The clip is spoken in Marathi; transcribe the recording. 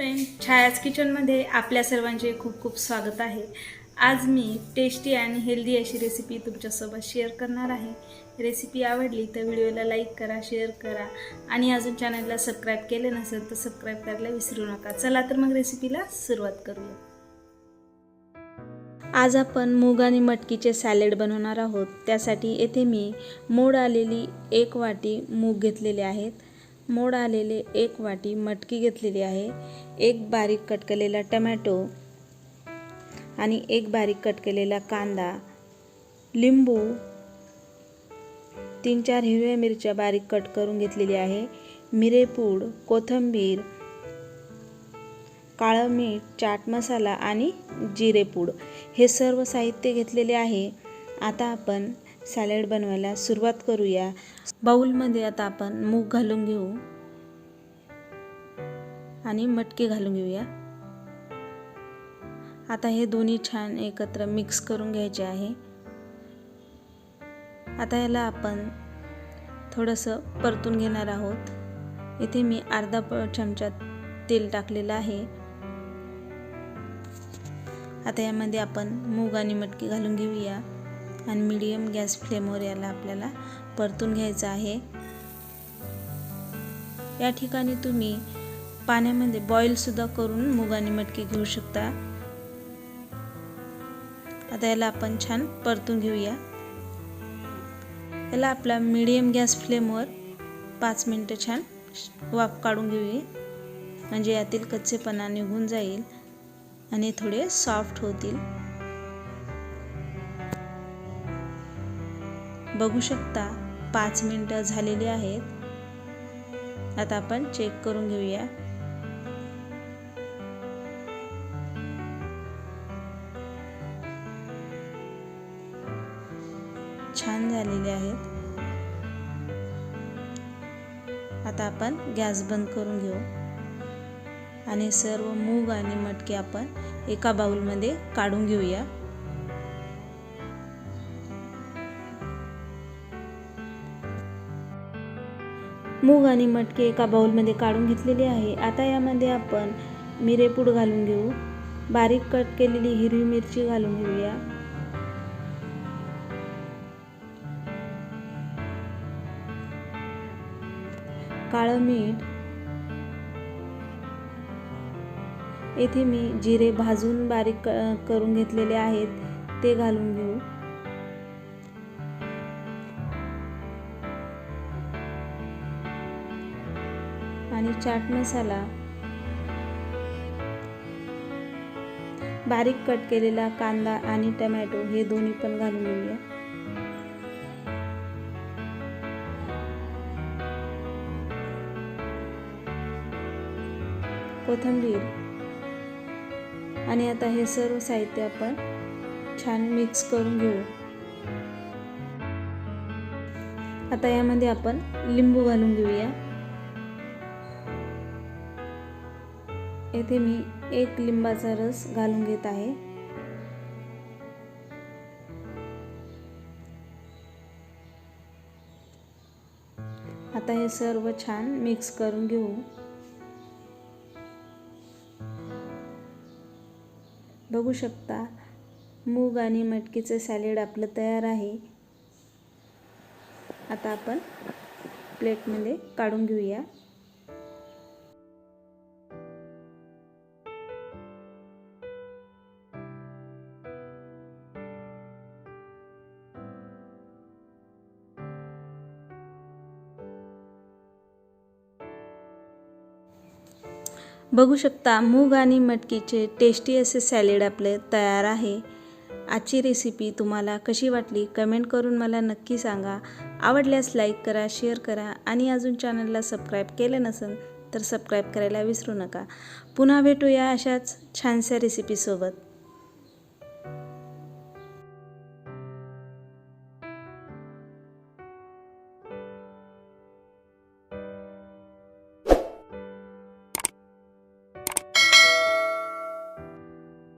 फ्रेंड, छायाज किचनमध्ये आपल्या सर्वांचे खूप खूप स्वागत आहे। आज मी टेस्टी आणि हेल्दी अशी रेसिपी तुमच्यासोबत शेअर करणार आहे। रेसिपी आवडली तर व्हिडिओला लाईक करा, शेअर करा आणि अजून चॅनलला सबस्क्राईब केले नसेल तर सबस्क्राईब करायला विसरू नका। चला तर मग रेसिपीला सुरुवात करूया। आज आपण मूग आणि मटकीचे सॅलड बनवणार आहोत। त्यासाठी येथे मी मोड आलेली 1 वाटी मूग घेतलेले आहेत, मोड आलेले 1 वाटी मटकी घेतलेली आहे, 1 बारीक कट केलेला टोमॅटो आणि 1 बारीक कट केलेला कांदा, लिंबू, 3-4 हिरव्या मिरच्या बारीक कट करून घेतलेली आहे, मिरेपूड, कोथिंबीर, काळं मीठ, चाट मसाला आणि जिरेपूड हे सर्व साहित्य घेतलेले आहे। आता आपण सॅलड बनवायला सुरुवात करूया। बाउलमध्ये आता आपण मूग घालून घेऊ आणि मटकी घालून घेऊया। आता हे दोन्ही छान एकत्र मिक्स करून घ्यायचे आहे। आता याला आपण थोडंसं परतून घेणार आहोत। इथे मी अर्धा चमचा तेल टाकलेलं आहे। आता यामध्ये आपण मूग आणि मटकी घालून घेऊया आणि मीडियम गॅस फ्लेमवर याला आपल्याला परतून घ्यायचं आहे। या ठिकाणी तुम्ही पाण्यामध्ये बॉईल सुद्धा करून मूग आणि मटकी घेऊ शकता। आता याला आपण छान परतून घेऊया। याला आपला मीडियम गॅस फ्लेमवर 5 मिनिटं छान वाफ काढून घेऊया, म्हणजे यातील कच्चेपणा निघून जाईल आणि थोडे सॉफ्ट होतील। बघू शकता 5 मिनिटं झालेली आहेत। आता आपण चेक करून घेऊया। छान झालेले आहेत। आता आपण गॅस बंद करून घेऊ आणि सर्व मूग आणि मटकी आपण एका बाउलमध्ये काढून घेऊया। मूग आणि मटकी एका बाउलमध्ये काढून घेतलेली आहे। आता यामध्ये आपण मिरेपूड घालून घेऊ, बारीक कट केलेली हिरवी मिरची घालून घेऊया, काळं मीठ, येथे मी जिरे भाजून बारीक करून घेतलेले आहेत ते घालून घेऊ, आणि चाट मसाला, बारीक कट केलेला कांदा आणि टोमॅटो हे दोन्ही पण घालून घेऊया, कोथिंबीर, आणि आता हे सर्व साहित्य आपण छान मिक्स करून घेऊ। आता यामध्ये आपण लिंबू घालून घेऊया। येथे मी 1 लिंबाचा रस घालून घेत आहे। आता हे सर्व छान मिक्स करून घेऊ। बघू शकता मूग आणि मटकीचे सॅलड आपलं तयार आहे। आता आपण प्लेटमध्ये काढून घेऊया। बघू शकता मूग आणि मटकीचे टेस्टी असे सॅलड आपले तयार आहे। आजची रेसिपी तुम्हाला कशी वाटली कमेंट करून मला नक्की सांगा। आवडल्यास लाईक करा, शेअर करा आणि अजून चॅनलला सबस्क्राईब केलं नसेल तर सबस्क्राईब करायला विसरू नका। पुन्हा भेटूया अशाच छानशा रेसिपीसोबत।